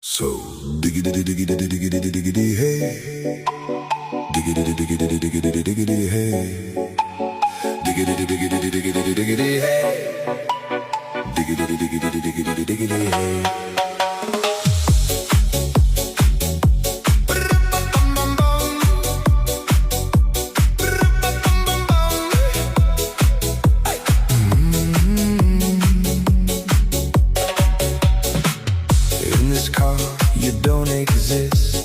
So diggity diggity diggity diggity hey, diggity diggity diggity diggity hey, diggity diggity diggity diggity hey, diggity diggity diggity diggity hey. In this car, you don't exist.